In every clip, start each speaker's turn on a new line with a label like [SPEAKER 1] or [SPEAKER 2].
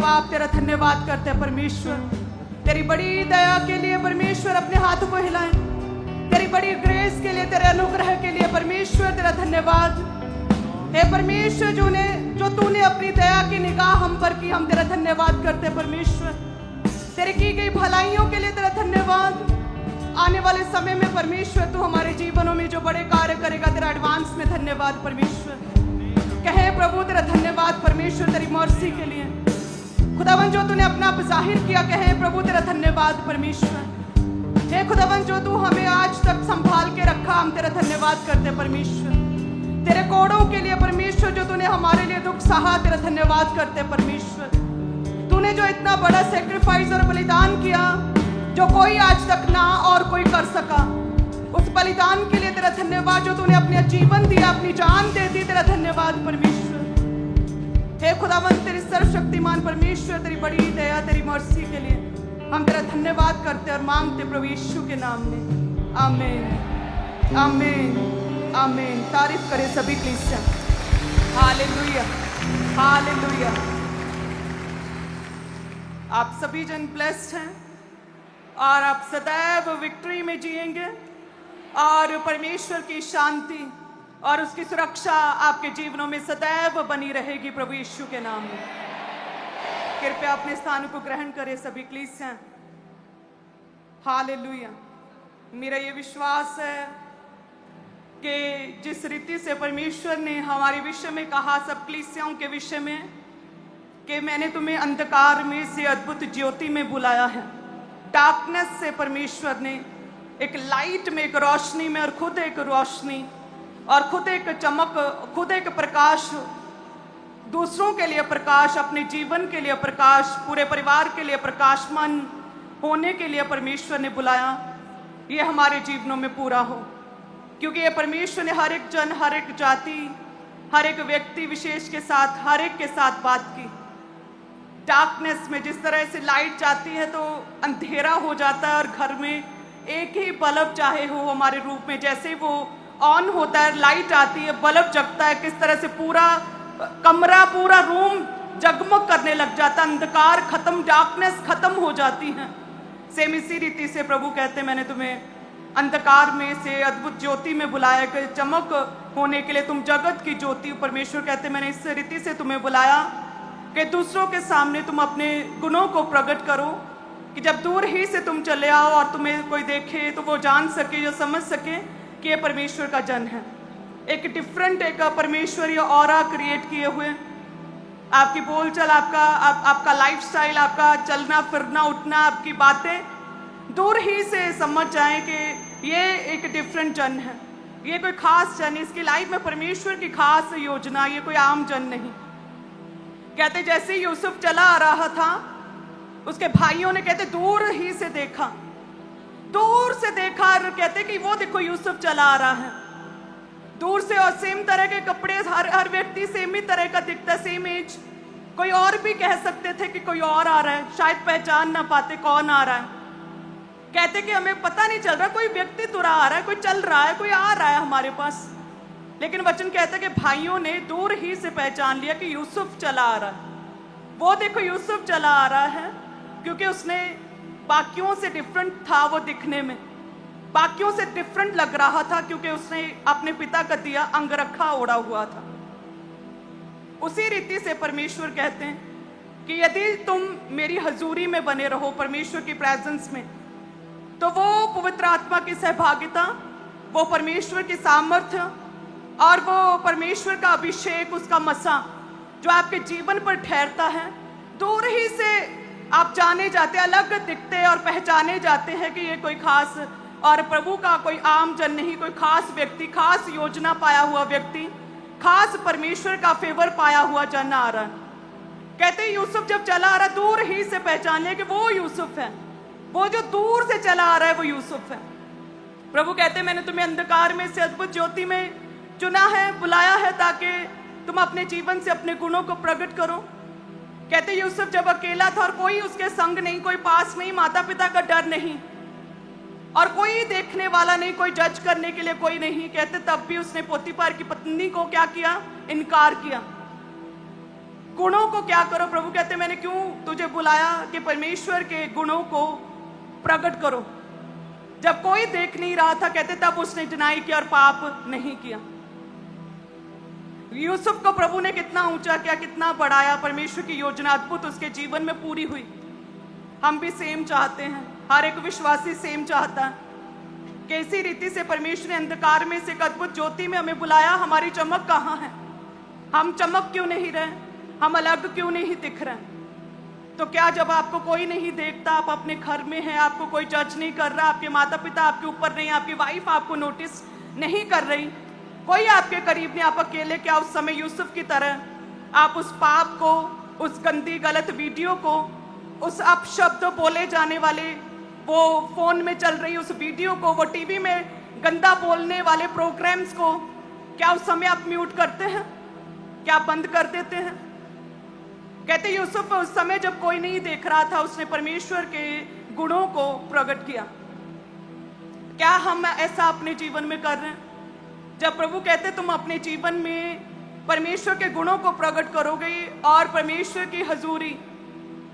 [SPEAKER 1] बाप तेरा धन्यवाद करते हैं परमेश्वर, तेरी बड़ी दया के लिए परमेश्वर अपने हाथों को हिलाएं, तेरी बड़ी ग्रेस के लिए, तेरे अनुग्रह के लिए परमेश्वर तेरा धन्यवाद। हे परमेश्वर जो तूने अपनी दया की निगाह हम पर की, हम तेरा धन्यवाद करते हैं परमेश्वर। तेरे की गई भलाइयों के लिए तेरा धन्यवाद। आने वाले समय में परमेश्वर तू हमारे जीवनों में जो बड़े कार्य करेगा, तेरा एडवांस में धन्यवाद परमेश्वर। कहे प्रभु तेरा धन्यवाद परमेश्वर तेरी मर्सी के लिए। खुदावन जो तूने अपना आप जाहिर किया, कहे प्रभु तेरा धन्यवाद परमेश्वर। हे खुदावन जो तू हमें आज तक संभाल के रखा, हम तेरा धन्यवाद करते परमेश्वर। तेरे कोड़ों के लिए परमेश्वर जो तूने हमारे लिए दुख सहा, तेरा धन्यवाद करते परमेश्वर। तूने जो इतना बड़ा सेक्रीफाइस और बलिदान किया जो कोई आज तक ना और कोई कर सका, उस बलिदान के लिए तेरा धन्यवाद। जो तूने अपना जीवन दिया, अपनी जान दे दी, तेरा धन्यवाद परमेश्वर। हे खुदावंत तेरी सर्वशक्तिमान परमेश्वर, तेरी बड़ी दया, तेरी मर्सी के लिए हम तेरा धन्यवाद करते और मांगते प्रभु यीशु के नाम में, आमीन आमीन आमीन। तारीफ करें सभी कलीसिया। Hallelujah hallelujah. आप सभी जन ब्लेस्ड हैं और आप सदैव विक्ट्री में जिएंगे और परमेश्वर की शांति और उसकी सुरक्षा आपके जीवनों में सदैव बनी रहेगी प्रभु यीशु के नाम में। कृपया अपने स्थानों को ग्रहण करें सभी कलीसिया। हालेलुया। मेरा ये विश्वास है कि जिस रीति से परमेश्वर ने हमारे विषय में कहा, सब कलीसियाओं के विषय में, कि मैंने तुम्हें अंधकार में से अद्भुत ज्योति में बुलाया है। डार्कनेस से परमेश्वर ने एक लाइट में, एक रोशनी में, और खुद एक रोशनी और खुद एक चमक, खुद एक प्रकाश, दूसरों के लिए प्रकाश, अपने जीवन के लिए प्रकाश, पूरे परिवार के लिए प्रकाशमान होने के लिए परमेश्वर ने बुलाया। ये हमारे जीवनों में पूरा हो, क्योंकि ये परमेश्वर ने हर एक जन, हर एक जाति, हर एक व्यक्ति विशेष के साथ, हर एक के साथ बात की। डार्कनेस में जिस तरह से लाइट जाती है तो अंधेरा हो जाता है, और घर में एक ही बल्ब चाहे हो हमारे रूप में, जैसे वो ऑन होता है, लाइट आती है, बल्ब जगता है, किस तरह से पूरा कमरा, पूरा रूम जगमग करने लग जाता, अंधकार खत्म, डार्कनेस खत्म हो जाती है। सेम इसी रीति से प्रभु कहते हैं, मैंने तुम्हें अंधकार में से अद्भुत ज्योति में बुलाया कि चमक होने के लिए तुम जगत की ज्योति। परमेश्वर कहते हैं, मैंने इस रीति से तुम्हें बुलाया कि दूसरों के सामने तुम अपने गुणों को प्रकट करो, कि जब दूर ही से तुम चले आओ और तुम्हें कोई देखे तो वो जान सके, जो समझ सके कि ये परमेश्वर का जन है। एक डिफरेंट, एक परमेश्वरीय ऑरा क्रिएट किए हुए, आपकी बोलचाल, आपका लाइफस्टाइल, आपका चलना फिरना, उठना, आपकी बातें दूर ही से समझ जाए कि ये एक डिफरेंट जन है, ये कोई खास जन, इसकी लाइफ में परमेश्वर की खास योजना, ये कोई आम जन नहीं। कहते जैसे यूसुफ चला आ रहा था, उसके भाइयों ने कहते दूर ही से देखा, दूर से देखा, और कहते कि वो देखो यूसुफ चला आ रहा है दूर से, और सेम तरह के कपड़े, हर व्यक्ति सेम ही तरह का दिखता, सेम एज। कोई और भी कह सकते थे कि कोई और आ रहा है, शायद पहचान ना पाते कौन आ रहा है। कहते कि हमें पता नहीं चल रहा, कोई व्यक्ति तुरा आ रहा है, कोई चल रहा है, कोई आ रहा है हमारे पास। लेकिन वचन कहता है कि भाइयों ने दूर ही से पहचान लिया कि यूसुफ चला आ रहा है। वो देखो यूसुफ चला आ रहा है, क्योंकि उसने बाकियों से डिफरेंट था, वो दिखने में बाकियों से डिफरेंट लग रहा था, क्योंकि उसने अपने पिता का दिया अंगरखा ओढ़ा हुआ था। उसी रीति से परमेश्वर कहते हैं कि यदि तुम मेरी हजूरी में बने रहो, परमेश्वर की प्रेजेंस में, तो वो पवित्र आत्मा की सहभागिता, वो परमेश्वर की सामर्थ्य और वो परमेश्वर का अभिषेक, उसका मसा जो आपके जीवन पर ठहरता है, दूर ही से आप जाने जाते, अलग दिखते और पहचाने जाते हैं कि ये कोई खास और प्रभु का कोई आम जन नहीं, कोई खास व्यक्ति, खास योजना पाया हुआ व्यक्ति, खास परमेश्वर का फेवर पाया हुआ जन आ रहा है। कहते यूसुफ जब चला आ रहा, दूर ही से पहचान लिया कि वो यूसुफ है, वो जो दूर से चला आ रहा है वो यूसुफ है। प्रभु कहते मैंने तुम्हें अंधकार में से अद्भुत ज्योति में चुना है, बुलाया है, ताकि तुम अपने जीवन से अपने गुणों को प्रकट करो। कहते यूसुफ जब अकेला था और कोई उसके संग नहीं, कोई पास नहीं, माता पिता का डर नहीं और कोई देखने वाला नहीं, कोई जज करने के लिए कोई नहीं, कहते तब भी उसने पोतीफर की पत्नी को क्या किया? इनकार किया। गुणों को क्या करो। प्रभु कहते मैंने क्यों तुझे बुलाया कि परमेश्वर के गुणों को प्रकट करो। जब कोई देख नहीं रहा था, कहते तब उसने डिनाई किया और पाप नहीं किया। यूसुफ को प्रभु ने कितना ऊंचा किया, कितना बढ़ाया। परमेश्वर की योजना अद्भुत उसके जीवन में पूरी हुई। हम भी सेम चाहते हैं, हर एक विश्वासी सेम चाहता है कि इसी रीति से परमेश्वर ने अंधकार में से एक अद्भुत ज्योति में हमें बुलाया। हमारी चमक कहाँ है? हम चमक क्यों नहीं रहे? हम अलग क्यों नहीं दिख रहे? तो क्या जब आपको कोई नहीं देखता, आप अपने घर में हैं, आपको कोई जज नहीं कर रहा, आपके माता पिता आपके ऊपर नहीं, आपकी वाइफ आपको नोटिस नहीं कर रही, कोई आपके करीब नहीं, आप अकेले, क्या उस समय यूसुफ की तरह आप उस पाप को, उस गंदी गलत वीडियो को, उस अपशब्द बोले जाने वाले, वो फोन में चल रही उस वीडियो को, वो टीवी में गंदा बोलने वाले प्रोग्राम्स को, क्या उस समय आप म्यूट करते हैं? क्या बंद कर देते हैं? कहते यूसुफ उस समय जब कोई नहीं देख रहा था, उसने परमेश्वर के गुणों को प्रकट किया। क्या हम ऐसा अपने जीवन में कर रहे हैं? जब प्रभु कहते तुम अपने जीवन में परमेश्वर के गुणों को प्रकट करोगे और परमेश्वर की हजूरी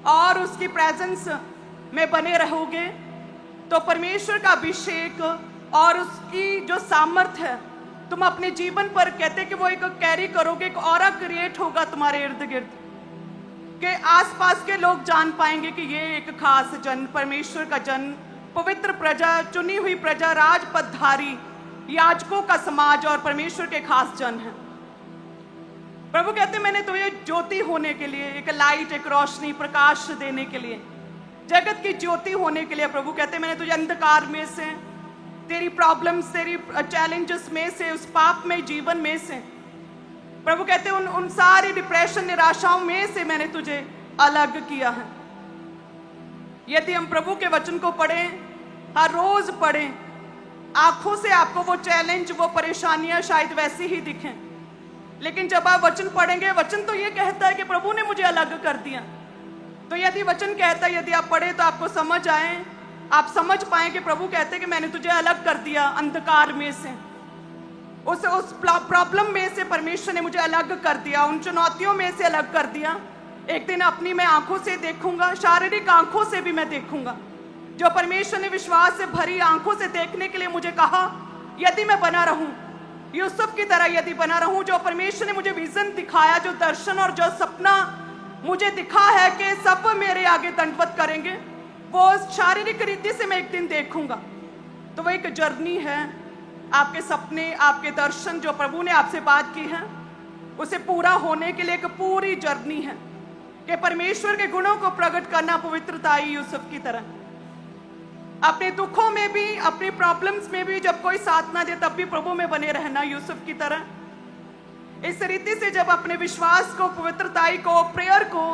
[SPEAKER 1] और उसकी प्रेजेंस में बने रहोगे, तो परमेश्वर का अभिषेक और उसकी जो सामर्थ्य है तुम अपने जीवन पर, कहते कि वो एक कैरी करोगे, एक ऑरा क्रिएट होगा तुम्हारे इर्द गिर्द, के आसपास के लोग जान पाएंगे कि ये एक खास जन, परमेश्वर का जन, पवित्र प्रजा, चुनी हुई प्रजा, राजपदधारी, याजकों का समाज और परमेश्वर के खास जन है। प्रभु कहते मैंने तुम्हें ज्योति होने के लिए, एक लाइट, एक रोशनी, प्रकाश देने के लिए, जगत की ज्योति होने के लिए, प्रभु कहते मैंने तुझे अंधकार में से, तेरी प्रॉब्लम्स, तेरी चैलेंजेस में से, उस पाप में जीवन में से, प्रभु कहते उन सारी डिप्रेशन, निराशाओं में से मैंने तुझे अलग किया है। यदि हम प्रभु के वचन को पढ़ें, हर रोज पढ़ें, आंखों से आपको वो चैलेंज, वो परेशानियां शायद वैसी ही दिखें, लेकिन जब आप वचन पढ़ेंगे, वचन तो ये कहता है कि प्रभु ने मुझे अलग कर दिया। तो यदि वचन कहता है, यदि आप पढ़े तो आपको समझ आए, आप समझ पाए कि प्रभु कहते कि मैंने तुझे अलग कर दिया अंधकार में से, उस प्रॉब्लम में से परमेश्वर ने मुझे अलग कर दिया, उन चुनौतियों में से अलग कर दिया। एक दिन अपनी मैं आंखों से देखूंगा, शारीरिक आंखों से भी मैं देखूंगा, जो परमेश्वर ने विश्वास से भरी आंखों से देखने के लिए मुझे कहा। यदि मैं बना रहूं, यूसुफ की तरह यदि बना रहूं, जो परमेश्वर ने मुझे विजन दिखाया, जो दर्शन और जो सपना मुझे दिखा है कि सब मेरे आगे दंडवत करेंगे, वो शारीरिक रीति से मैं एक दिन देखूंगा। तो वो एक जर्नी है, आपके सपने, आपके दर्शन, जो प्रभु ने आपसे बात की है, उसे पूरा होने के लिए एक पूरी जर्नी है कि परमेश्वर के गुणों को प्रकट करना, पवित्रता यूसुफ की तरह। अपने दुखों में भी, अपनी प्रॉब्लम्स में भी, जब कोई साथ ना दे तब भी प्रभु में बने रहना, यूसुफ की तरह। इस रीति से जब अपने विश्वास को, पवित्रताई को, प्रेयर को,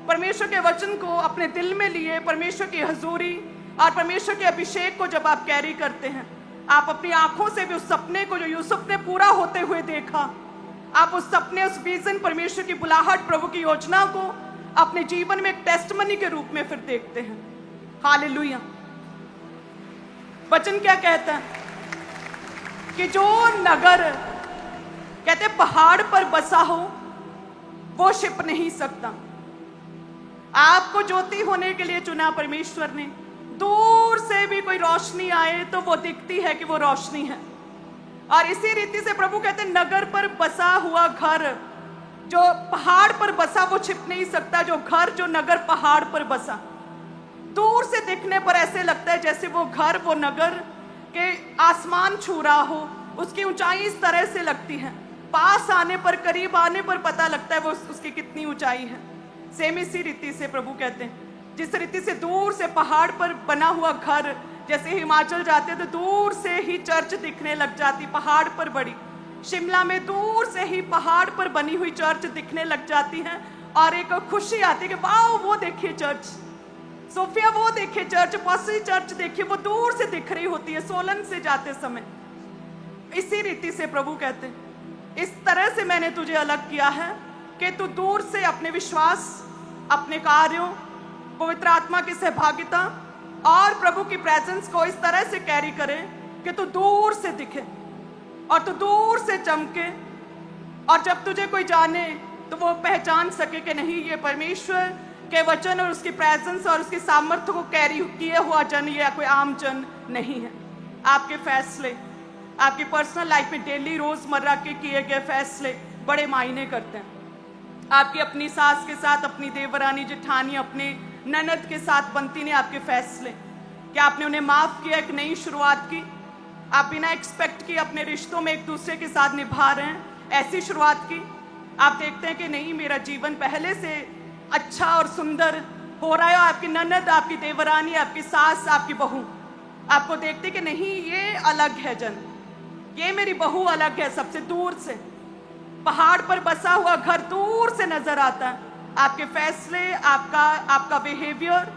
[SPEAKER 1] परमेश्वर के वचन को अपने दिल में लिए, परमेश्वर की हजूरी और परमेश्वर के अभिषेक को जब आप कैरी करते हैं, आप अपनी आंखों से भी उस सपने को जो यूसुफ ने पूरा होते हुए देखा, आप उस सपने, उस विजन, परमेश्वर की बुलाहट, प्रभु की योजना को अपने जीवन में एक टेस्टमनी के रूप में फिर देखते हैं। हालेलुया। वचन क्या कहता है कि जो नगर, कहते पहाड़ पर बसा हो वो छिप नहीं सकता। आपको ज्योति होने के लिए चुना परमेश्वर ने। दूर से भी कोई रोशनी आए तो वो दिखती है कि वो रोशनी है। और इसी रीति से प्रभु कहते नगर पर बसा हुआ घर, जो पहाड़ पर बसा, वो छिप नहीं सकता। जो घर, जो नगर पहाड़ पर बसा, दूर से दिखने पर ऐसे लगता है जैसे वो घर, वो नगर के आसमान छू रहा हो, उसकी ऊंचाई इस तरह से लगती है। पास आने पर, करीब आने पर पता लगता है वो उसकी कितनी ऊंचाई है। सेम इसी रीति से प्रभु कहते हैं, जिस रीति से दूर से पहाड़ पर बना हुआ घर, जैसे हिमाचल जाते तो दूर से ही चर्च दिखने लग जाती, पहाड़ पर बड़ी। शिमला में दूर से ही पहाड़ पर बनी हुई चर्च दिखने लग जाती है और एक खुशी आती है कि वाह, वो देखिए चर्च, सोफिया वो देखिए चर्च, पॉसी चर्च देखिए, वो दूर से दिख रही होती है सोलन से जाते समय। इसी रीति से प्रभु कहते हैं, इस तरह से मैंने तुझे अलग किया है कि तू दूर से अपने विश्वास, अपने कार्यों, पवित्र आत्मा की सहभागिता और प्रभु की प्रेजेंस को इस तरह से कैरी करे कि तू दूर से दिखे और तू दूर से चमके। और जब तुझे कोई जाने, तो वो पहचान सके कि नहीं, ये परमेश्वर के वचन और उसकी प्रेजेंस और उसकी सामर्थ्य को कैरी किए हुआ जन या कोई आम जन नहीं है। आपके फैसले, आपकी पर्सनल लाइफ में डेली रोजमर्रा के किए गए फैसले बड़े मायने करते हैं। आपकी अपनी सास के साथ, अपनी देवरानी, जेठानी, अपने ननद के साथ बनती ने आपके फैसले, क्या आपने उन्हें माफ किया, एक नई शुरुआत की, आप बिना एक्सपेक्ट किए अपने रिश्तों में एक दूसरे के साथ निभा रहे हैं, ऐसी शुरुआत की। आप देखते हैं कि नहीं, मेरा जीवन पहले से अच्छा और सुंदर हो रहा है। और आपकी ननद, आपकी देवरानी, आपकी सास, आपकी बहू आपको देखते कि नहीं, ये अलग है जन, ये मेरी बहू अलग है, सबसे दूर से पहाड़ पर बसा हुआ घर दूर से नजर आता है। आपके फैसले, आपका बिहेवियर,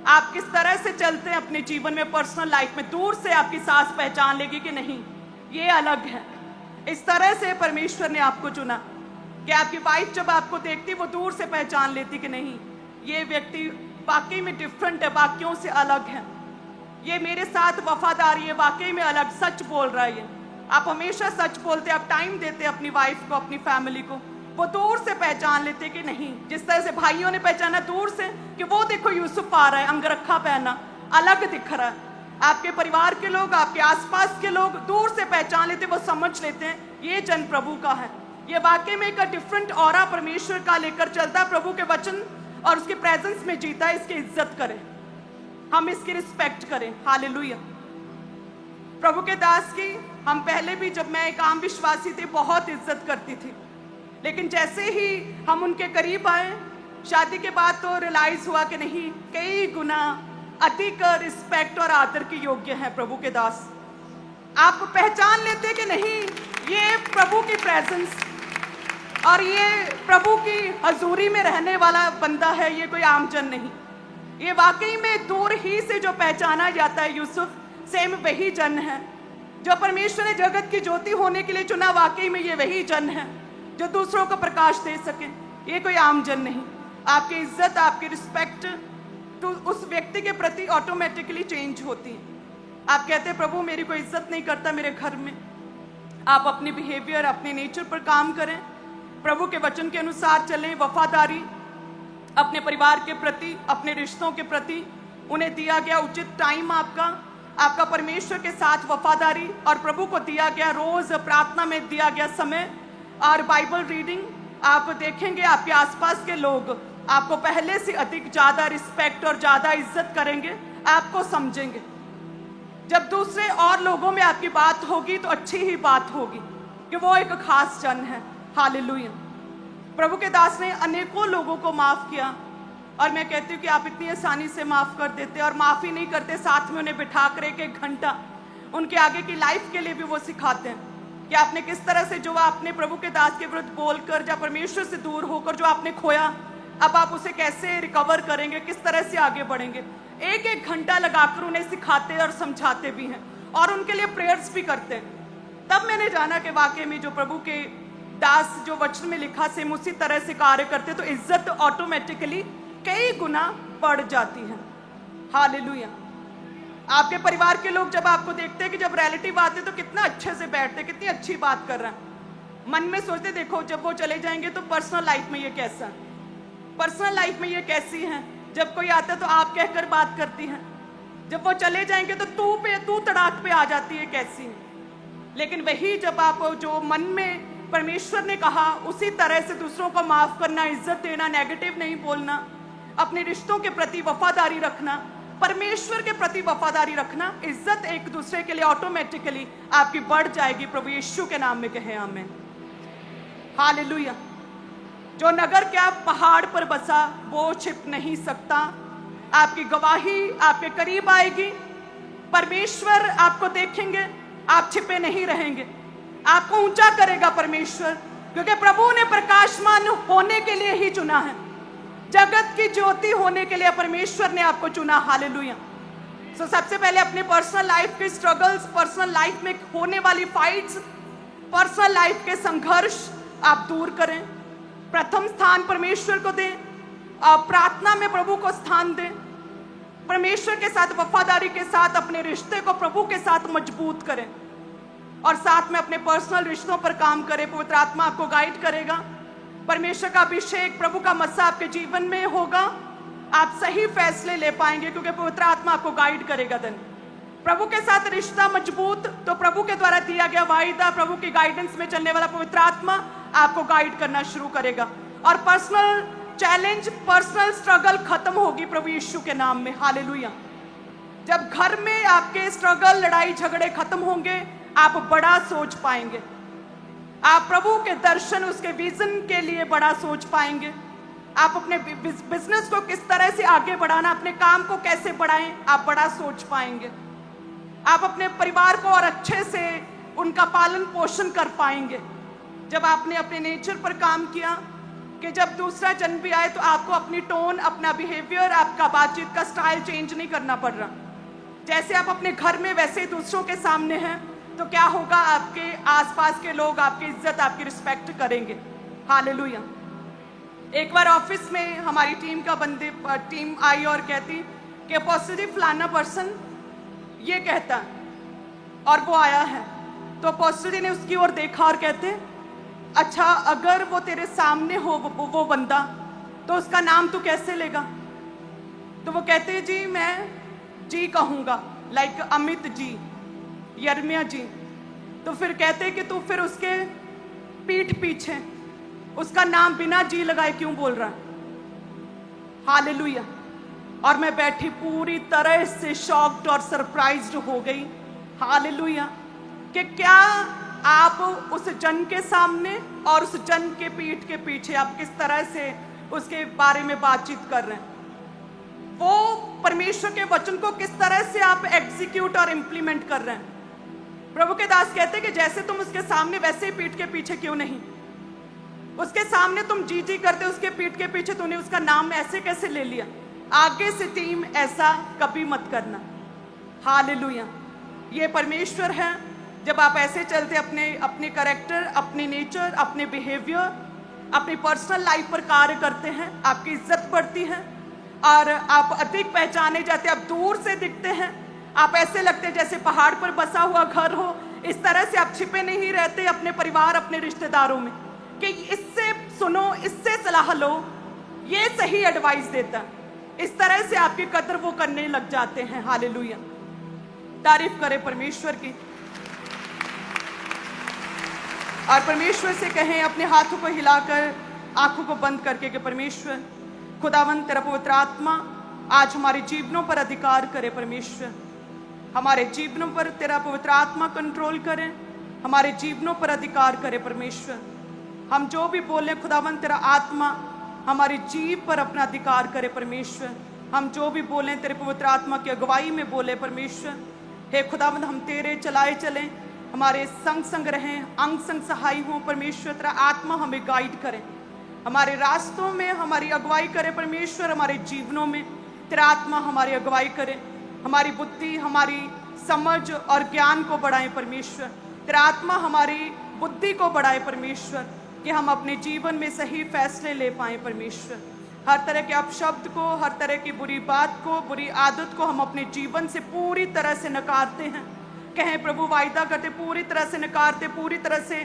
[SPEAKER 1] आप किस तरह से चलते हैं अपने जीवन में, पर्सनल लाइफ में, दूर से आपकी सास पहचान लेगी कि नहीं, ये अलग है। इस तरह से परमेश्वर ने आपको चुना कि आपकी वाइफ जब आपको देखती, वो दूर से पहचान लेती कि नहीं, ये व्यक्ति वाकई में डिफरेंट है, बाकियों से अलग है, ये मेरे साथ वफादारी है, वाकई में अलग, सच बोल रहा है। आप हमेशा सच बोलते, आप टाइम देते अपनी वाइफ को, अपनी फैमिली को, वो दूर से पहचान लेते कि नहीं, जिस तरह से भाइयों ने पहचाना दूर से कि वो देखो यूसुफ आ रहा है, अंगरखा पहना, अलग दिख रहा है। आपके परिवार के लोग, आपके आसपास के लोग दूर से पहचान लेते, वो समझ लेते हैं ये जन प्रभु का है, ये वाकई में एक डिफरेंट ऑरा परमेश्वर का लेकर चलता है, प्रभु के वचन और उसके प्रेजेंस में जीता है, इसकी इज्जत करें, हम इसकी रिस्पेक्ट करें। हालेलुया। प्रभु के दास की हम पहले भी, जब मैं एक आम विश्वासी थी, बहुत इज्जत करती थी, लेकिन जैसे ही हम उनके करीब आए, शादी के बाद तो रियलाइज हुआ कि नहीं, कई गुना अधिक रिस्पेक्ट और आदर के योग्य है प्रभु के दास। आप पहचान लेते कि नहीं, ये प्रभु की प्रेजेंस और ये प्रभु की हजूरी में रहने वाला बंदा है, ये कोई आम जन नहीं। ये वाकई में दूर ही से जो पहचाना जाता है यूसुफ, सेम वही जन है जो परमेश्वर ने जगत की ज्योति होने के लिए चुना। वाकई में ये वही जन है जो दूसरों को प्रकाश दे सके, ये कोई आम जन नहीं। आपकी इज्जत, आपकी रिस्पेक्ट तो उस व्यक्ति के प्रति ऑटोमेटिकली चेंज होती है। आप कहते हैं प्रभु मेरी कोई इज्जत नहीं करता मेरे घर में। आप अपने बिहेवियर, अपने नेचर पर काम करें, प्रभु के वचन के अनुसार चलें, वफादारी अपने परिवार के प्रति, अपने रिश्तों के प्रति, उन्हें दिया गया उचित टाइम, आपका परमेश्वर के साथ वफादारी और प्रभु को दिया गया रोज प्रार्थना में दिया गया समय और बाइबल रीडिंग। आप देखेंगे आपके आसपास के लोग आपको पहले से अधिक ज्यादा रिस्पेक्ट और ज्यादा इज्जत करेंगे, आपको समझेंगे। जब दूसरे और लोगों में आपकी बात होगी तो अच्छी ही बात होगी कि वो एक खास जन है। हालेलुया। प्रभु के दास ने अनेकों लोगों को माफ किया और मैं कहती हूँ कि आप इतनी आसानी से माफ कर देते और माफी नहीं करते, साथ में उन्हें बिठा कर एक घंटा उनके आगे की लाइफ के लिए भी वो सिखाते हैं कि आपने किस तरह से, जो आपने प्रभु के दास के विरुद्ध बोलकर या परमेश्वर से दूर होकर जो आपने खोया, अब आप उसे कैसे रिकवर करेंगे, किस तरह से आगे बढ़ेंगे। एक एक घंटा लगाकर उन्हें सिखाते और समझाते भी हैं और उनके लिए प्रेयर्स भी करते हैं। तब मैंने जाना कि वाकई में जो प्रभु के दास जो वचन में लिखा से उसी तरह से कार्य करते तो इज्जत ऑटोमेटिकली कई गुना बढ़ जाती है। हालेलुया। आपके परिवार के लोग जब आपको देखते हैं कि जब रिलेटिव आते तो कितना अच्छे से बैठते, कितनी अच्छी बात कर रहे हैं, मन में सोचते देखो जब वो चले जाएंगे तो पर्सनल लाइफ में ये कैसा है, पर्सनल लाइफ में ये कैसी है। जब कोई आता है तो आप कहकर बात करती हैं, जब वो चले जाएंगे तो तू तड़ाक पे आ जाती है, कैसी है। लेकिन वही जब आप जो मन में परमेश्वर ने कहा उसी तरह से दूसरों को माफ करना, इज्जत देना, नेगेटिव नहीं बोलना, अपने रिश्तों के प्रति वफादारी रखना, परमेश्वर के प्रति वफादारी रखना, इज्जत एक दूसरे के लिए ऑटोमेटिकली आपकी बढ़ जाएगी। प्रभु यीशु के नाम में कहें आमीन। हालेलुया। जो नगर क्या पहाड़ पर बसा वो छिप नहीं सकता। आपकी गवाही आपके करीब आएगी, परमेश्वर आपको देखेंगे, आप छिपे नहीं रहेंगे, आपको ऊंचा करेगा परमेश्वर, क्योंकि प्रभु ने प्रकाशमान होने के लिए ही चुना है, जगत की ज्योति होने के लिए परमेश्वर ने आपको चुना। हालेलुया। सो सबसे पहले अपने पर्सनल लाइफ के स्ट्रगल्स, पर्सनल लाइफ में होने वाली फाइट्स, पर्सनल लाइफ के संघर्ष आप दूर करें। प्रथम स्थान परमेश्वर को दें, प्रार्थना में प्रभु को स्थान दें, परमेश्वर के साथ वफादारी के साथ अपने रिश्ते को प्रभु के साथ मजबूत करें और साथ में अपने पर्सनल रिश्तों पर काम करें। पवित्र आत्मा आपको गाइड करेगा, परमेश्वर का अभिषेक, प्रभु का मस्सा आपके जीवन में होगा, आप सही फैसले ले पाएंगे क्योंकि पवित्र आत्मा आपको गाइड करेगा। देन प्रभु के साथ रिश्ता मजबूत, तो प्रभु के द्वारा दिया गया वायदा, प्रभु की गाइडेंस में चलने वाला पवित्र आत्मा आपको गाइड करना शुरू करेगा और पर्सनल चैलेंज, पर्सनल स्ट्रगल खत्म होगी प्रभु यीशु के नाम में। हालेलुया। जब घर में आपके स्ट्रगल, लड़ाई झगड़े खत्म होंगे, आप बड़ा सोच पाएंगे, आप प्रभु के दर्शन, उसके विजन के लिए बड़ा सोच पाएंगे। आप अपने बिजनेस को किस तरह से आगे बढ़ाना, अपने काम को कैसे बढ़ाएं, आप बड़ा सोच पाएंगे। आप अपने परिवार को और अच्छे से उनका पालन पोषण कर पाएंगे। जब आपने अपने नेचर पर काम किया कि जब दूसरा जन भी आए तो आपको अपनी टोन, अपना बिहेवियर, आपका बातचीत का स्टाइल चेंज नहीं करना पड़ रहा। जैसे आप अपने घर में वैसे ही दूसरों के सामने हैं, तो क्या होगा, आपके आसपास के लोग आपकी इज्जत, आपकी रिस्पेक्ट करेंगे। हालेलुया। एक बार ऑफिस में हमारी टीम आई और कहती कि पॉजिटिव फलाना पर्सन ये कहता है, और वो आया है। तो पॉजिटिव ने उसकी ओर देखा और कहते, अच्छा अगर वो तेरे सामने हो वो बंदा, तो उसका नाम तू कैसे लेगा? तो वो कहते जी मैं जी कहूँगा, लाइक अमित जी, यर्मिया जी। तो फिर कहते कि तू फिर उसके पीठ पीछे उसका नाम बिना जी लगाए क्यों बोल रहा है? हालेलुया। और मैं बैठी पूरी तरह से शॉक्ड और सरप्राइज्ड हो गई। हालेलुया। कि क्या आप उस जन के सामने और उस जन के पीठ के पीछे आप किस तरह से उसके बारे में बातचीत कर रहे हैं, वो परमेश्वर के वचन को किस तरह से आप एग्जीक्यूट और इम्प्लीमेंट कर रहे हैं। प्रभु के दास कहते हैं कि जैसे तुम उसके सामने वैसे ही पीठ के पीछे क्यों नहीं। उसके सामने तुम जी जी करते, उसके पीठ के पीछे तूने उसका नाम ऐसे कैसे ले लिया। आगे से टीम ऐसा कभी मत करना। हालेलुया। ये परमेश्वर है। जब आप ऐसे चलते, अपने कैरेक्टर, अपने नेचर, अपने बिहेवियर, अपनी पर्सनल लाइफ पर कार्य करते हैं, आपकी इज्जत बढ़ती है और आप अधिक पहचाने जाते, आप दूर से दिखते हैं, आप ऐसे लगते जैसे पहाड़ पर बसा हुआ घर हो। इस तरह से आप छिपे नहीं रहते अपने परिवार, अपने रिश्तेदारों में कि इससे सुनो, इससे सलाह लो, ये सही एडवाइस देता है। इस तरह से आपकी कदर वो करने लग जाते हैं। हालेलुया। तारीफ करें परमेश्वर की और परमेश्वर से कहें अपने हाथों को हिलाकर, आंखों को बंद करके कि परमेश्वर खुदावंद तेरा पवित्र आत्मा आज हमारे जीवनों पर अधिकार करे। परमेश्वर हमारे जीवनों पर तेरा पवित्र आत्मा कंट्रोल करे, हमारे जीवनों पर अधिकार करे। परमेश्वर हम जो भी बोले, खुदावंद तेरा आत्मा हमारी जीव पर अपना अधिकार करे। परमेश्वर हम जो भी बोलें तेरे पवित्र आत्मा की अगुवाई में बोले। परमेश्वर हे खुदावंद हम तेरे चलाए चलें, हमारे संग संग रहें, अंग संग सहाय हों। परमेश्वर तेरा आत्मा हमें गाइड करे, हमारे रास्तों में हमारी अगुवाई करे। परमेश्वर हमारे जीवनों में तेरा आत्मा हमारी अगुवाई करे, हमारी बुद्धि, हमारी समझ और ज्ञान को बढ़ाए। परमेश्वर तेरा आत्मा हमारी बुद्धि को बढ़ाए। परमेश्वर कि हम अपने जीवन में सही फैसले ले पाएं। परमेश्वर हर तरह के अपशब्द को, हर तरह की बुरी बात को, बुरी आदत को हम अपने जीवन से पूरी तरह से नकारते हैं। कहें प्रभु वायदा करते, पूरी तरह से नकारते, पूरी तरह से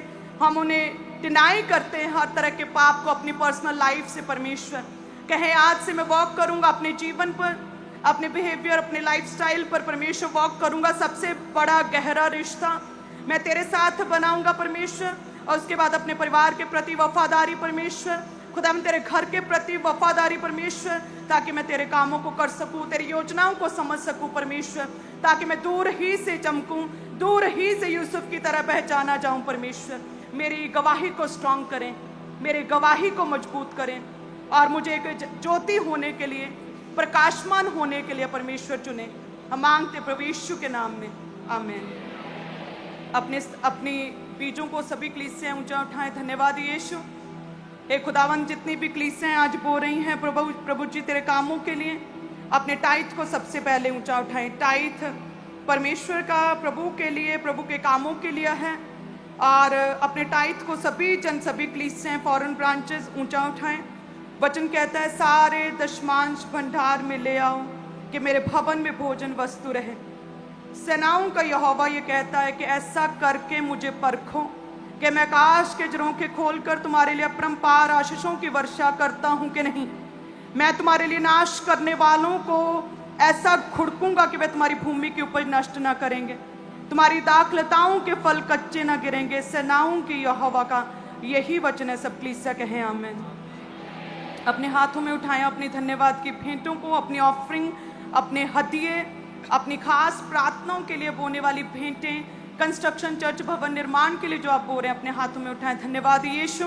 [SPEAKER 1] हम उन्हें डिनाई करते हैं, हर तरह के पाप को अपनी पर्सनल लाइफ से। परमेश्वर कहें आज से मैं वॉक करूंगा अपने जीवन पर, अपने बिहेवियर, अपने लाइफस्टाइल पर। परमेश्वर वॉक करूंगा, सबसे बड़ा गहरा रिश्ता मैं तेरे साथ बनाऊंगा। परमेश्वर और उसके बाद अपने परिवार के प्रति वफादारी। परमेश्वर खुदा मैं तेरे घर के प्रति वफादारी। परमेश्वर ताकि मैं तेरे कामों को कर सकूं, तेरी योजनाओं को समझ सकूं। परमेश्वर ताकि मैं दूर ही से चमकूं, दूर ही से यूसुफ की तरह पहचाना जाऊं। परमेश्वर मेरी गवाही को स्ट्रांग करें, मेरी गवाही को मजबूत करें और मुझे एक ज्योति होने के लिए, प्रकाशमान होने के लिए परमेश्वर चुने। हम मांगते प्रभु यीशु के नाम में, आमीन। अपनी बीजों को सभी कलीसियां ऊंचा उठाएं। धन्यवाद यीशु। हे खुदावंद जितनी भी कलीसियां आज बो रही हैं प्रभु जी तेरे कामों के लिए, अपने टाइथ को सबसे पहले ऊंचा उठाएं। टाइथ परमेश्वर का प्रभु के लिए, प्रभु के कामों के लिए है और अपने टाइथ को सभी कलीसियां, फॉरेन ब्रांचेस ऊंचा उठाएं। वचन कहता है सारे दशमांश भंडार में ले आओ कि मेरे भवन में भोजन वस्तु रहे। सेनाओं का यहोवा ये कहता है कि ऐसा करके मुझे परखो कि मैं आकाश के झरोखे खोलकर तुम्हारे लिए अपरंपार आशीषों की वर्षा करता हूं कि नहीं। मैं तुम्हारे लिए नाश करने वालों को ऐसा खुड़कूंगा कि वे तुम्हारी भूमि की उपज नष्ट ना करेंगे, तुम्हारी दाखलताओं के फल कच्चे ना गिरेंगे। सेनाओं की यहोवा का यही वचन है। सब कलीसिया कहें आमीन। अपने हाथों में उठाएं अपनी धन्यवाद की भेंटों को, अपनी ऑफरिंग, अपने हदिये, अपनी खास प्रार्थनाओं के लिए बोने वाली भेंटें, कंस्ट्रक्शन चर्च भवन निर्माण के लिए जो आप बो रहे हैं अपने हाथों में उठाएं। धन्यवाद यीशु।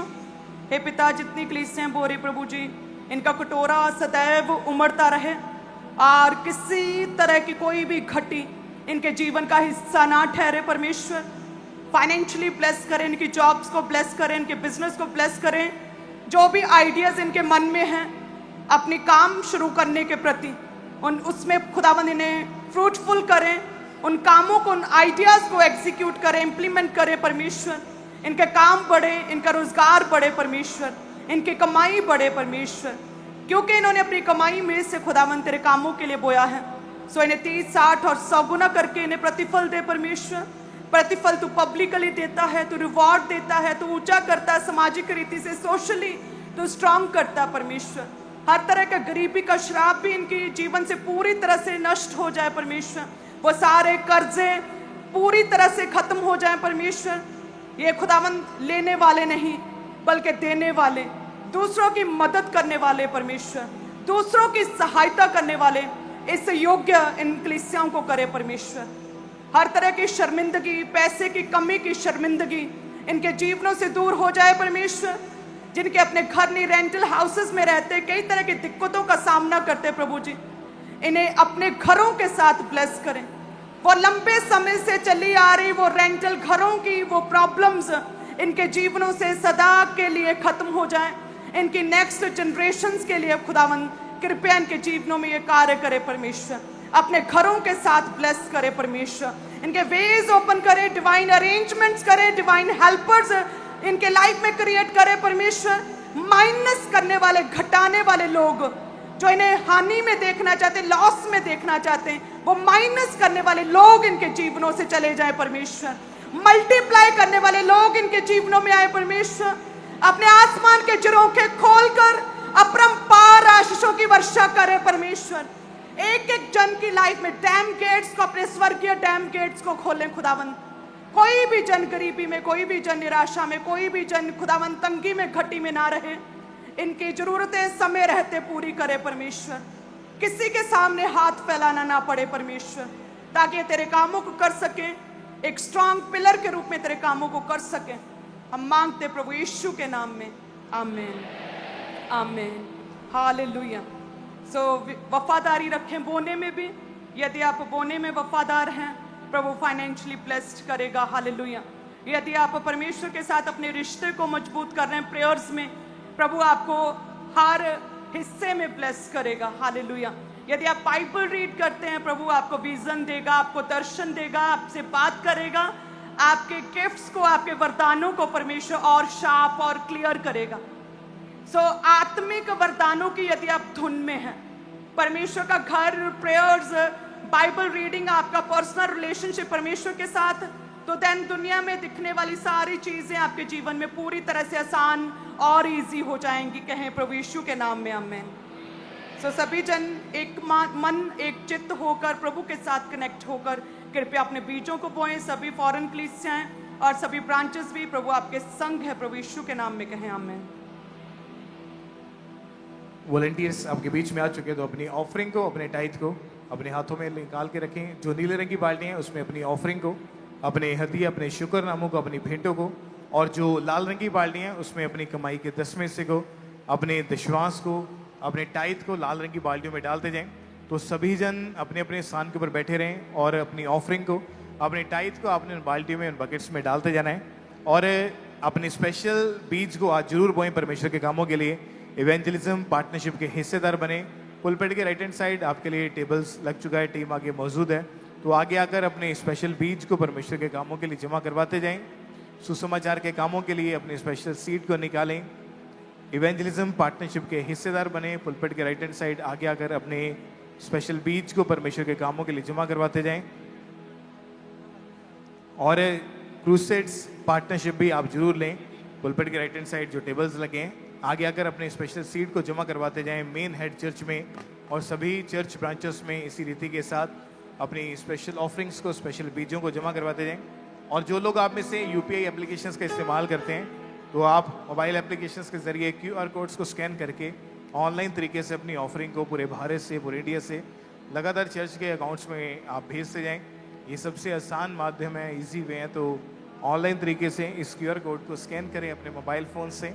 [SPEAKER 1] हे पिता, जितनी कलीसियां बो रही प्रभु जी, इनका कटोरा सदैव उमड़ता रहे और किसी तरह की कोई भी घटी इनके जीवन का हिस्सा ना ठहरे। परमेश्वर फाइनेंशियली ब्लेस करें, इनकी जॉब्स को ब्लेस करें, इनके बिजनेस को ब्लेस करें। जो भी आइडियाज इनके मन में हैं अपनी काम शुरू करने के प्रति, उन उसमें खुदावंद इन्हें फ्रूटफुल करें, उन कामों को, उन आइडियाज को एग्जीक्यूट करें, इंप्लीमेंट करें। परमेश्वर इनके काम बढ़े, इनका रोजगार बढ़े, परमेश्वर इनकी कमाई बढ़े परमेश्वर, क्योंकि इन्होंने अपनी कमाई में से खुदावंद तेरे कामों के लिए बोया है। सो इन्हें 30, 60 और 100 गुना करके इन्हें प्रतिफल दे परमेश्वर। प्रतिफल तू पब्लिकली देता है, तू रिवॉर्ड देता है, तू ऊंचा करता है, सामाजिक रीति से सोशली तू स्ट्रांग करता है परमेश्वर। हर तरह का गरीबी का श्राप भी इनके जीवन से पूरी तरह से नष्ट हो जाए परमेश्वर। वो सारे कर्जे पूरी तरह से खत्म हो जाए परमेश्वर। ये खुदावंद लेने वाले नहीं बल्कि देने वाले, दूसरों की मदद करने वाले परमेश्वर, दूसरों की सहायता करने वाले इस योग्य इन कलीसियाओं को करे परमेश्वर। हर तरह की शर्मिंदगी, पैसे की कमी की शर्मिंदगी इनके जीवनों से दूर हो जाए परमेश्वर। जिनके अपने घर नहीं, रेंटल हाउसेस में रहते, कई तरह की दिक्कतों का सामना करते प्रभु जी, इन्हें अपने घरों के साथ ब्लेस करें। वो लंबे समय से चली आ रही वो रेंटल घरों की वो प्रॉब्लम्स इनके जीवनों से सदा के लिए खत्म हो जाए। इनकी नेक्स्ट जनरेशन्स के लिए खुदावंद कृपया इनके जीवनों में ये कार्य करे परमेश्वर। अपने घरों के साथ ब्लेस करे परमेश्वर। इनके वेज ओपन करे, डिवाइन अरेंजमेंट्स करे, डिवाइन हेल्पर्स इनके लाइफ में क्रिएट करे परमेश्वर। माइनस करने वाले, घटाने वाले लोग जो इन्हें हानि में देखना चाहते हैं, लॉस में देखना चाहते हैं, वो माइनस करने वाले लोग इनके जीवनों से चले जाए परमेश्वर। मल्टीप्लाई करने वाले लोग इनके जीवनों में आए परमेश्वर। अपने आसमान के झरोखे खोलकर अपरंपार आशीषों की वर्षा करे परमेश्वर। एक एक जन की लाइफ में डैम गेट्स को, अपने स्वर्गीय डैम गेट्स को खोलें खुदावंद। कोई भी जन गरीबी में, कोई भी जन निराशा में, कोई भी जन खुदावंद तंगी में, घटी में ना रहे। इनकी जरूरतें समय रहते पूरी करे परमेश्वर। किसी के सामने हाथ फैलाना ना पड़े परमेश्वर, ताकि तेरे कामों को कर सके, एक स्ट्रांग पिलर के रूप में तेरे कामों को कर सके। हम मांगते प्रभु यीशु के नाम में, आमीन आमीन हालेलुया। सो वफादारी रखें बोने में भी। यदि आप बोने में वफादार हैं, प्रभु फाइनेंशियली ब्लेस्ड करेगा। हालेलुया। यदि आप परमेश्वर के साथ अपने रिश्ते को मजबूत कर रहे हैं प्रेयर्स में, प्रभु आपको हर हिस्से में ब्लेस करेगा। हालेलुया। यदि आप बाइबल रीड करते हैं, प्रभु आपको विजन देगा, आपको दर्शन देगा, आपसे बात करेगा, आपके गिफ्ट्स को, आपके वरदानों को परमेश्वर और शार्प और क्लियर करेगा। सो आत्मिक वरदानों की यदि आप धुन में हैं, परमेश्वर का घर, प्रेयर्स, बाइबल रीडिंग, आपका पर्सनल रिलेशनशिप परमेश्वर के साथ, तो देन दुनिया में दिखने वाली सारी चीजें आपके जीवन में पूरी तरह से आसान और इजी हो जाएंगी। कहें प्रभु यीशु के नाम में आमीन। सो सभी जन एक मन, एक चित्त होकर प्रभु के साथ कनेक्ट होकर कृपया अपने बीजों को बोएं। सभी फॉरेन कलीसियां और सभी ब्रांचेस भी प्रभु आपके संग है। प्रभु यीशु के नाम में कहें आमीन।
[SPEAKER 2] वॉलंटियर्स आपके बीच में आ चुके हैं, तो अपनी ऑफरिंग को, अपने टाइथ को अपने हाथों में निकाल के रखें। जो नीले रंग की बाल्टी है उसमें अपनी ऑफरिंग को, अपने हदिया, अपने शुक्रनामों को, अपनी भेंटों को, और जो लाल रंग की बाल्टी है उसमें अपनी कमाई के 10वें हिस्से को, अपने दशवांश को, अपने टाइथ को लाल रंग की बाल्टियों में डालते जाएं। तो सभी जन अपने अपने स्थान के ऊपर बैठे रहें और अपनी ऑफरिंग को, अपने टाइथ को आपने उन बाल्टियों में, उन बकेट्स में डालते जाना है। और अपने स्पेशल बीज को आज जरूर बोएं परमेश्वर के कामों के लिए। इवेंजलिज्म पार्टनरशिप के हिस्सेदार बने। पुलपेट के राइट हैंड साइड आपके लिए टेबल्स लग चुका है, टीम आगे मौजूद है, तो आगे आकर अपने स्पेशल बीज को परमेश्वर के कामों के लिए जमा करवाते जाएं। सुसमाचार के कामों के लिए अपने स्पेशल सीट को निकालें। इवेंजलिज्म पार्टनरशिप के हिस्सेदार बने। पुलपेट के राइट हैंड साइड आगे आकर अपने स्पेशल बीज को परमेश्वर के कामों के लिए जमा करवाते जाएं। और क्रूसेड्स पार्टनरशिप भी आप जरूर लें। पुलपिट के राइट हैंड साइड जो टेबल्स लगे हैं, आगे आकर अपने स्पेशल सीट को जमा करवाते जाएं मेन हेड चर्च में, और सभी चर्च ब्रांचेस में इसी रीति के साथ अपनी स्पेशल ऑफरिंग्स को, स्पेशल बीजों को जमा करवाते जाएं। और जो लोग आप में से यूपीआई एप्लीकेशंस का इस्तेमाल करते हैं, तो आप मोबाइल एप्लीकेशंस के ज़रिए क्यूआर कोड्स को स्कैन करके ऑनलाइन तरीके से अपनी ऑफरिंग को पूरे भारत से, पूरे इंडिया से लगातार चर्च के अकाउंट्स में आप भेजते जाएं। ये सबसे आसान माध्यम है, इजी वे है। तो ऑनलाइन तरीके से इस क्यूआर कोड को स्कैन करें अपने मोबाइल फ़ोन से,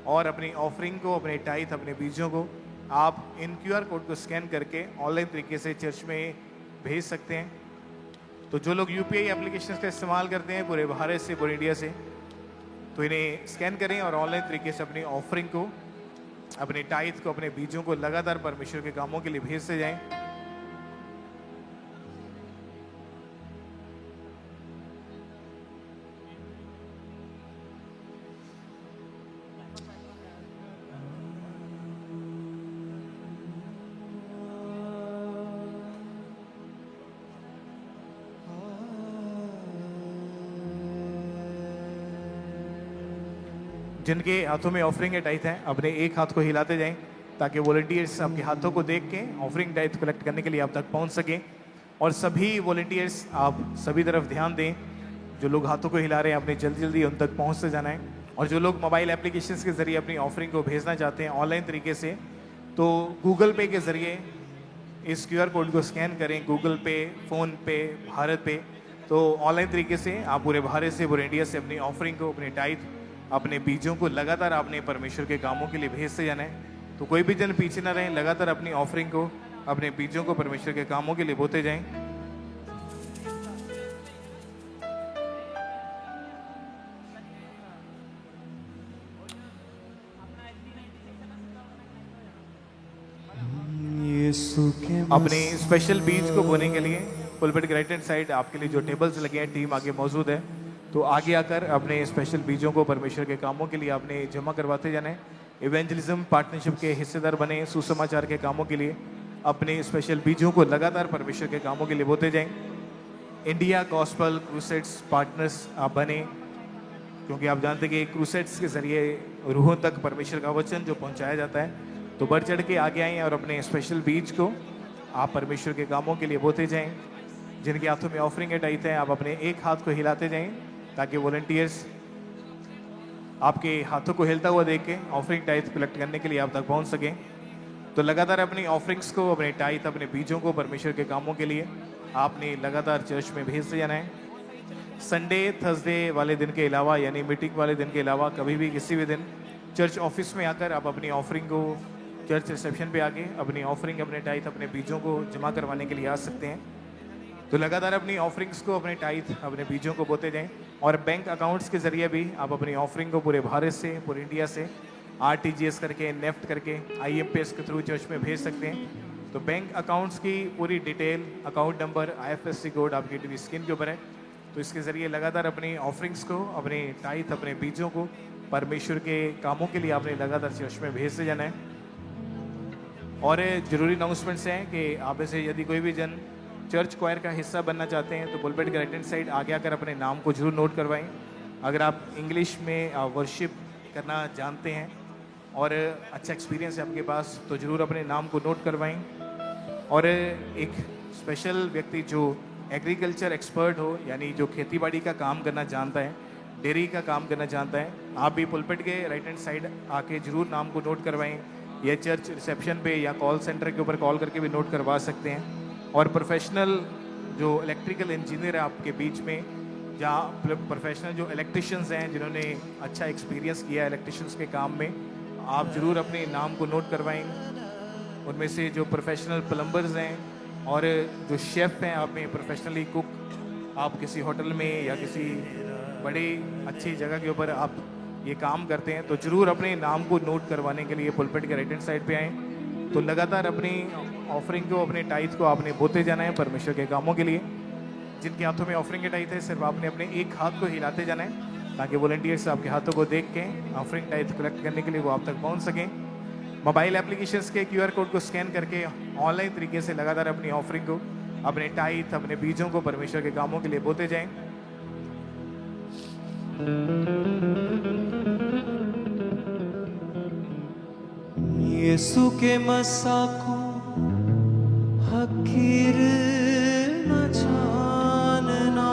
[SPEAKER 2] और अपनी ऑफरिंग को, अपने टाइथ, अपने बीजों को आप इन क्यूआर कोड को स्कैन करके ऑनलाइन तरीके से चर्च में भेज सकते हैं। तो जो लोग यूपीआई एप्लीकेशन का इस्तेमाल करते हैं पूरे भारत से, पूरे इंडिया से, तो इन्हें स्कैन करें और ऑनलाइन तरीके से अपनी ऑफरिंग को, अपने टाइथ को, अपने बीजों को लगातार परमेश्वर के कामों के लिए भेजते जाएं। जिनके हाथों में ऑफरिंग है, टाइथ है, अपने एक हाथ को हिलाते जाएं ताकि वॉलंटियर्स आपके हाथों को देख के ऑफरिंग टाइथ कलेक्ट करने के लिए आप तक पहुंच सकें। और सभी वॉलंटियर्स आप सभी तरफ ध्यान दें, जो लोग हाथों को हिला रहे हैं अपने जल्दी जल्दी उन तक पहुंचते जाना है। और जो लोग मोबाइल एप्लीकेशंस के ज़रिए अपनी ऑफरिंग को भेजना चाहते हैं ऑनलाइन तरीके से, तो गूगल पे के ज़रिए इस क्यूआर कोड को स्कैन करें, गूगल पे, फ़ोन पे, भारत पे। तो ऑनलाइन तरीके से आप पूरे भारत से, पूरे इंडिया से अपनी ऑफरिंग को, अपने टाइथ, अपने बीजों को लगातार आपने परमेश्वर के कामों के लिए भेजते जाना है। तो कोई भी जन पीछे ना रहें, लगातार अपनी ऑफरिंग को, अपने बीजों को परमेश्वर के कामों के लिए बोते जाएं। अपने स्पेशल बीज को बोने के लिए पुलपिट के राइट हैंड साइड आपके लिए जो टेबल्स लगे हैं, टीम आगे मौजूद है। तो आगे आकर अपने स्पेशल बीजों को परमेश्वर के कामों के लिए आपने जमा करवाते जाना है। इवेंजलिज्म पार्टनरशिप के हिस्सेदार बने, सुसमाचार के कामों के लिए अपने स्पेशल बीजों को लगातार परमेश्वर के कामों के लिए बोते जाएं। इंडिया गॉस्पल क्रूसेड्स पार्टनर्स आप बने, क्योंकि आप जानते हैं कि क्रूसेड्स के जरिए रूहों तक परमेश्वर का वचन जो पहुंचाया जाता है। तो बढ़ चढ़ के आगे आएँ और अपने स्पेशल बीज को आप परमेश्वर के कामों के लिए बोते जाएं। जिनके हाथों में ऑफरिंग है, टाइथ है, आप अपने एक हाथ को हिलाते जाएं ताकि वॉलंटियर्स आपके हाथों को हिलता हुआ देख के ऑफरिंग टाइथ कलेक्ट करने के लिए आप तक पहुंच सकें। तो लगातार अपनी ऑफरिंग्स को, अपने टाइथ, अपने बीजों को परमेश्वर के कामों के लिए आपने लगातार चर्च में भेजते जाना है। संडे, थर्सडे वाले दिन के अलावा, यानी मीटिंग वाले दिन के अलावा, कभी भी किसी भी दिन चर्च ऑफिस में आकर आप अपनी ऑफरिंग को चर्च रिसेप्शन पे आके अपनी ऑफरिंग, अपने टाइथ, अपने बीजों को जमा करवाने के लिए आ सकते हैं। तो लगातार अपनी ऑफरिंग्स को, अपने टाइथ, अपने बीजों को बोते जाएं। और बैंक अकाउंट्स के जरिए भी आप अपनी ऑफरिंग को पूरे भारत से, पूरे इंडिया से आरटीजीएस करके, नेफ्ट करके, आईएमपीएस के थ्रू चर्च में भेज सकते हैं। तो बैंक अकाउंट्स की पूरी detail, account number, IFSC code आपकी टीवी स्क्रीन के ऊपर है। तो इसके ज़रिए लगातार अपनी ऑफरिंग्स को, अपने टाइथ, अपने बीजों को परमेश्वर के कामों के लिए आपने लगातार चर्च में भेजते जाना है। और ज़रूरी अनाउंसमेंट्स हैं कि आप में से यदि कोई भी जन चर्च क्वायर का हिस्सा बनना चाहते हैं, तो पुलपिट के राइट हैंड साइड आगे आकर अपने नाम को जरूर नोट करवाएं। अगर आप इंग्लिश में वर्शिप करना जानते हैं और अच्छा एक्सपीरियंस है आपके पास, तो ज़रूर अपने नाम को नोट करवाएं। और एक स्पेशल व्यक्ति जो एग्रीकल्चर एक्सपर्ट हो, यानी जो खेतीबाड़ी का काम करना जानता है, डेयरी का काम करना जानता है, आप भी पुलपिट के राइट हैंड साइड आके ज़रूर नाम को नोट करवाएं। या चर्च रिसेप्शन पे या कॉल सेंटर के ऊपर कॉल करके भी नोट करवा सकते हैं। और प्रोफेशनल जो इलेक्ट्रिकल इंजीनियर है आपके बीच में, जहाँ प्रोफेशनल जो इलेक्ट्रिशियंस हैं जिन्होंने अच्छा एक्सपीरियंस किया है इलेक्ट्रिशियंस के काम में, आप ज़रूर अपने नाम को नोट करवाएं। उनमें से जो प्रोफेशनल प्लम्बर्स हैं और जो शेफ़ हैं, आप में प्रोफेशनली कुक, आप किसी होटल में या किसी बड़ी अच्छी जगह के ऊपर आप ये काम करते हैं, तो ज़रूर अपने नाम को नोट करवाने के लिए पुलपिट के राइट हैंड साइड पे आएँ। तो लगातार अपनी ऑफरिंग को, अपने टाइथ को आपने बोते जाना है परमेश्वर के कामों के लिए। जिनके हाथों में ऑफरिंग के टाइथ है, सिर्फ आपने अपने एक हाथ को हिलाते जाना है ताकि वॉलंटियर्स आपके हाथों को देख के ऑफरिंग टाइथ कलेक्ट करने के लिए वो आप तक पहुंच सकें। मोबाइल एप्लीकेशंस के क्यूआर कोड को स्कैन करके ऑनलाइन तरीके से लगातार अपनी ऑफरिंग को, अपने टाइथ, अपने बीजों को परमेश्वर के कामों के लिए बोते जाएं।
[SPEAKER 3] यीशु के मसा को हकीर न जानना,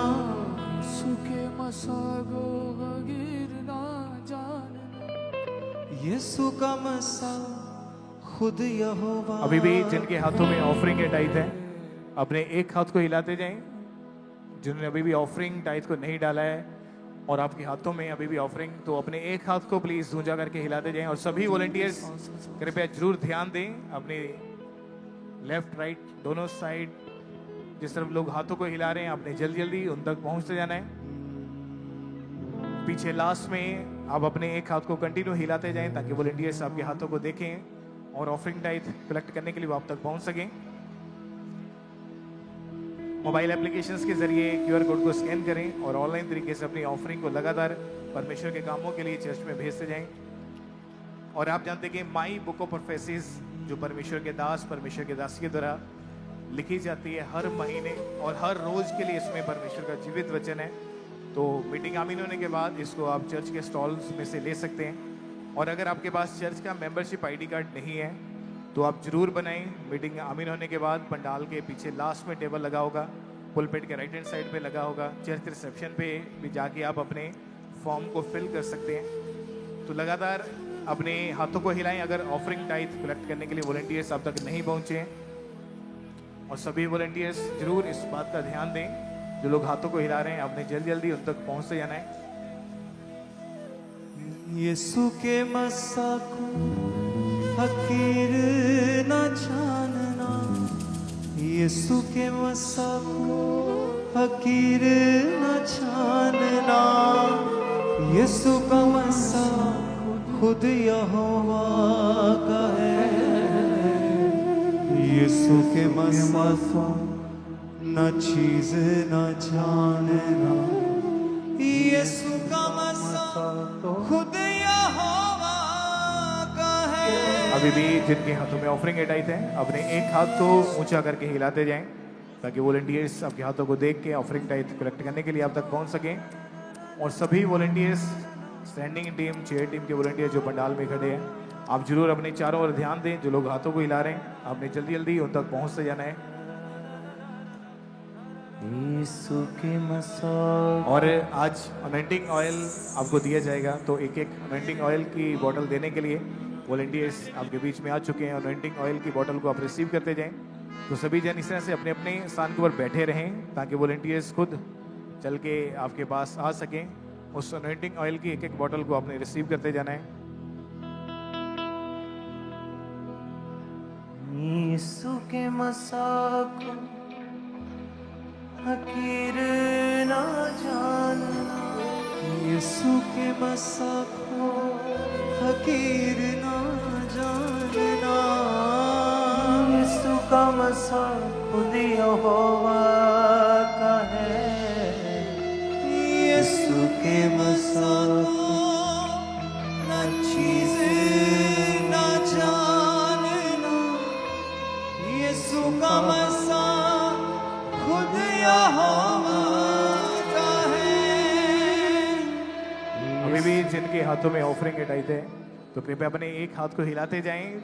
[SPEAKER 4] सुखे मसागो हगीर ना जानना।
[SPEAKER 3] यीशु का मसा खुद यहोवा।
[SPEAKER 2] अभी भी जिनके हाथों में ऑफरिंग या टाइथ है, अपने एक हाथ को हिलाते जाएं। जिन्होंने अभी भी ऑफरिंग टाइथ को नहीं डाला है और आपके हाथों में अभी भी ऑफरिंग, तो अपने एक हाथ को प्लीज ऊंचा करके हिलाते जाएं। और सभी वॉलंटियर्स कृपया जरूर ध्यान दें अपने लेफ्ट राइट दोनों साइड जिस तरफ लोग हाथों को हिला रहे हैं, आपने जल्दी जल्दी उन तक पहुंचते जाना है। पीछे लास्ट में आप अपने एक हाथ को कंटिन्यू हिलाते जाएं ताकि वॉलंटियर्स आपके हाथों को देखें और ऑफरिंग टाइथ कलेक्ट करने के लिए वो आप तक पहुंच सकें। मोबाइल एप्लीकेशंस के जरिए क्यूआर कोड को स्कैन करें और ऑनलाइन तरीके से अपनी ऑफरिंग को लगातार परमेश्वर के कामों के लिए चर्च में भेजते जाएं। और आप जानते हैं कि माई बुक ऑफ प्रोफेसीज जो परमेश्वर के दास परमेश्वर के दासी के द्वारा लिखी जाती है हर महीने और हर रोज के लिए, इसमें परमेश्वर का जीवित वचन है। तो मीटिंग आमीन होने के बाद इसको आप चर्च के स्टॉल्स में से ले सकते हैं। और अगर आपके पास चर्च का मेंबरशिप आईडी कार्ड नहीं है तो आप जरूर बनाएं। मीटिंग आमीन होने के बाद पंडाल के पीछे लास्ट में टेबल लगा होगा, पुलपेट के राइट हैंड साइड पे लगा होगा, चर्च रिसेप्शन पे भी जाके आप अपने फॉर्म को फिल कर सकते हैं। तो लगातार अपने हाथों को हिलाएं अगर ऑफरिंग टाइथ कलेक्ट करने के लिए वॉलंटियर्स आप तक नहीं पहुंचे। और सभी वॉलंटियर्स जरूर इस बात का ध्यान दें, जो लोग हाथों को हिला रहे हैं आपने जल्दी जल्दी उन तक पहुंचते जाना है।
[SPEAKER 3] यीशु के मसा को हकीर न जानना, यीशु के मसा को हकीर न जानना। यीशु का मसा खुद यहोवा का है। यीशु के मसा को न चीज न जानना, यीशु का मसा खुद यहोवा का है।
[SPEAKER 2] अभी भी जिनके हाथों में ऑफरिंग टाइथ है अपने एक हाथ को ऊंचा करके हिलाते जाएं ताकि वॉलंटियर्स आपके हाथों को देख के ऑफरिंग टाइथ कलेक्ट करने के लिए आप तक पहुंच सकें। और सभी volunteers standing team chair team के वॉलंटियर जो पंडाल में खड़े हैं, आप जरूर अपने चारों ओर ध्यान दें। जो लोग हाथों को हिला रहे हैं आपने जल्दी जल्दी उन तक पहुंचते जाना है।
[SPEAKER 3] यीशु के मसा।
[SPEAKER 2] और आज अनॉइंटिंग ऑयल आपको दिया जाएगा, तो एक एक अनॉइंटिंग ऑयल की बोतल देने के लिए वॉलंटियर्स आपके बीच में आ चुके हैं। अनॉइंटिंग ऑयल की बोतल को आप रिसीव करते जाएं। तो सभी जन इस तरह से अपने अपने स्थान के ऊपर बैठे रहें ताकि वॉलंटियर्स खुद चल के आपके पास आ सकें। उस अनॉइंटिंग ऑयल की एक एक बोतल को आपने रिसीव करते जाना है।
[SPEAKER 3] यीशु के मसा को हकीर न जानना, यीशु के मसा को हकीर न जानना। यीशु का मसा खुद यहोवा का है। यीशु के मसा को न चीज न जानना, यीशु का मसा खुद यहोवा का है।
[SPEAKER 2] अभी भी जिनके हाथों में ऑफरिंग टाइथ है तो कृपया अपने एक हाथ को हिलाते जाएं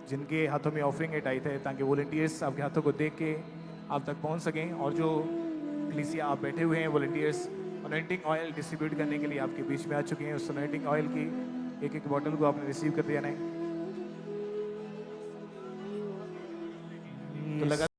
[SPEAKER 2] जिनके हाथों में ऑफरिंग टाइथ है, ताकि वॉलंटियर्स आपके हाथों को देख के आप तक पहुंच सकें। और जो कलीसिया आप बैठे हुए हैं वॉलंटियर्स अनॉइंटिंग ऑयल डिस्ट्रीब्यूट करने के लिए आपके बीच में आ चुके हैं। उस अनॉइंटिंग ऑयल की एक एक बॉटल को आपने रिसीव कर दिया है। तो लगा